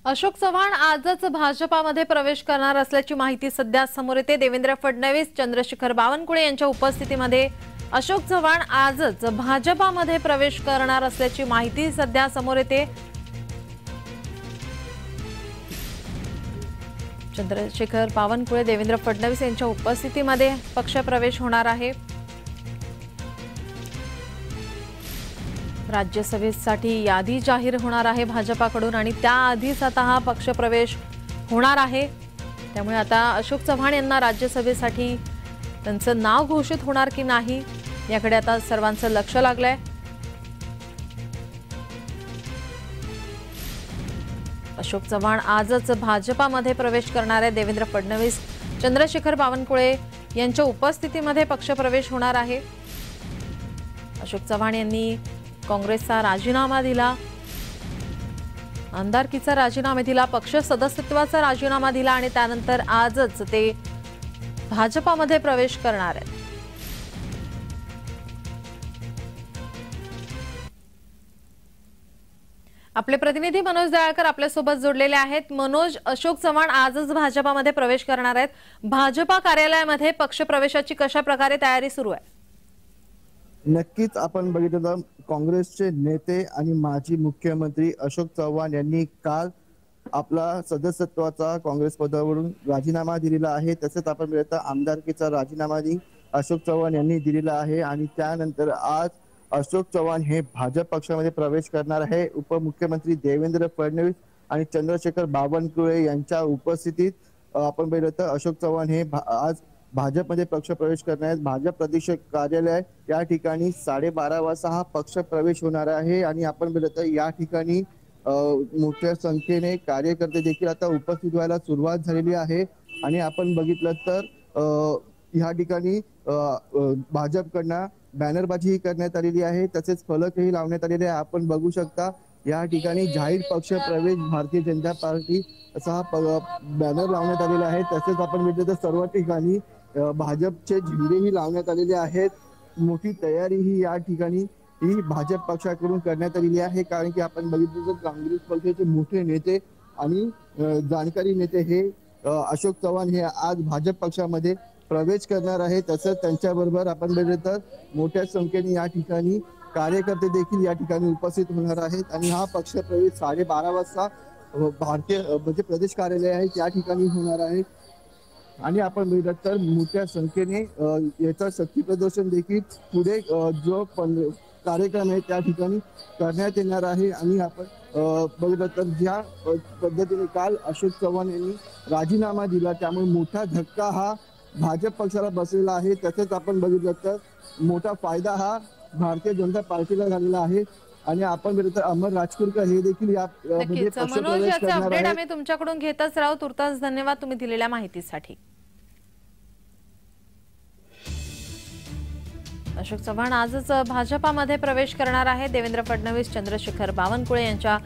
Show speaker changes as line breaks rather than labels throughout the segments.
अशोक चव्हाण आजच भाजपामध्ये प्रवेश करणार असल्याची माहिती सध्या समोर येते। देवेंद्र फडणवीस, चंद्रशेखर बावनकुळे यांच्या उपस्थितीमध्ये अशोक चव्हाण आजच भाजपामध्ये प्रवेश करणार असल्याची माहिती सध्या समोर येते। चंद्रशेखर बावनकुळे, देवेंद्र फडणवीस यांच्या उपस्थितीमध्ये पक्षप्रवेश होणार आहे। राज्यसभेसाठी यादी जाहीर होणार आहे भाजपाकडून आणि त्याआधीच आता हा पक्षप्रवेश होणार आहे। त्यामुळे आता अशोक चव्हाण यांना राज्यसभेसाठी त्यांचं नाव घोषित होणार की नाही याकडे आता सर्वांचं लक्ष लागलंय। अशोक चव्हाण आजच भाजपामध्ये प्रवेश करणार आहे। देवेंद्र फडणवीस, चंद्रशेखर बावनकुळे यांच्या उपस्थितीमध्ये पक्षप्रवेश होणार आहे। अशोक चव्हाण यांनी काँग्रेसचा राजीनामा दिला, आमदारकीचा राजीनामा दिला, पक्ष सदस्यत्वाचा राजीनामा दिला आणि त्यानंतर आजच ते भाजपामध्ये प्रवेश करणार आहेत। आपले प्रतिनिधी मनोज दयाळकर आपल्या सोबत जोडलेले आहेत। मनोज, अशोक चव्हाण आजच भाजपामध्ये प्रवेश करणार आहेत। भाजपा कार्यालयामध्ये पक्षप्रवेशाची कशा प्रकारे तयारी सुरू आहे?
नक्कीच आपण बघितलं तर काँग्रेसचे नेते आणि माजी मुख्यमंत्री अशोक चव्हाण यांनी काल आपला सदस्यत्वाचा काँग्रेस पदावरून राजीनामा दिलेला आहे। तसेच आपण बघितलं आमदारकीचा राजीनामाही अशोक चव्हाण यांनी दिलेला आहे आणि त्यानंतर आज अशोक चव्हाण हे भाजप पक्षामध्ये प्रवेश करणार आहे। उपमुख्यमंत्री देवेंद्र फडणवीस आणि चंद्रशेखर बावनकुळे यांच्या उपस्थितीत आपण बघितलं तर अशोक चव्हाण हे आज भाजपमध्ये पक्षप्रवेश करणार आहेत। भाजप प्रदेश कार्यालय या ठिकाणी 12:30 वाजता हा पक्ष प्रवेश होणार आहे आणि आपण बघितलं तर या ठिकाणी मोठ्या संख्येने कार्यकर्ते देखील आता उपस्थित व्हायला सुरुवात झालेली आहे आणि आपण बघितलं तर या ठिकाणी भाजपकडनं बॅनरबाजी करण्यात आलेली आहे, तसेच फलकही लावण्यात आलेले आहे। आपण बघू शकता या ठिकाणी जाहीर पक्ष प्रवेश भारतीय जनता पार्टी असा हा बॅनर लावण्यात आलेला आहे। तसेच आपण बघितलं तर सर्व ठिकाणी भाजपचे झेंडेही लावण्यात आलेले आहेत। मोठी तयारी ही या ठिकाणी ही भाजप पक्षाकडून करण्यात आलेली आहे, कारण की आपण बघितलं तर काँग्रेस पक्षाचे मोठे नेते आणि जाणकारी नेते हे अशोक चव्हाण हे आज भाजप पक्षामध्ये प्रवेश करणार आहे। तसंच त्यांच्याबरोबर आपण बघितलं तर मोठ्या संख्येने या ठिकाणी कार्यकर्ते देखील या ठिकाणी उपस्थित होणार आहेत आणि हा पक्ष प्रवेश 12:30 वाजता भारतीय म्हणजे प्रदेश कार्यालय आहे त्या ठिकाणी होणार आहे आणि आपण बघितलं तर मोठ्या संख्येने याचा शक्ती प्रदर्शन देखील पुढे जो कार्यक्रम आहे त्या ठिकाणी करण्यात येणार आहे। आणि आपण बघितलं तर ज्या पद्धतीने काल अशोक चव्हाण यांनी राजीनामा दिला त्यामुळे मोठा धक्का हा भाजप पक्षाला बसलेला आहे। तसेच आपण बघितलं तर मोठा फायदा हा भारतीय जनता पार्टीला झालेला आहे आणि आपण बघितलं तर अमर राजकुरकर हे देखील या
म्हणजे पक्षप्रवेश करणार आहेत। आम्ही तुमच्याकडून घेतच राहू। तुर्तास धन्यवाद तुम्ही दिलेल्या माहितीसाठी। अशोक चव्हाण आजच भाजपामध्ये प्रवेश करणार आहे। देवेंद्र फडणवीस, चंद्रशेखर बावनकुळे यांच्या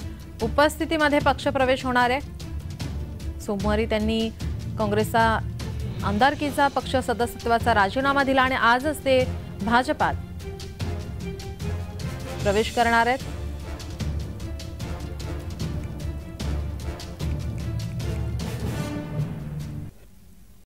उपस्थितीमध्ये पक्षप्रवेश होणार आहे। सोमवारी त्यांनी काँग्रेसचा आमदारकीचा पक्ष सदस्यत्वाचा राजीनामा दिला आणि आजच ते भाजपात प्रवेश करणार आहेत।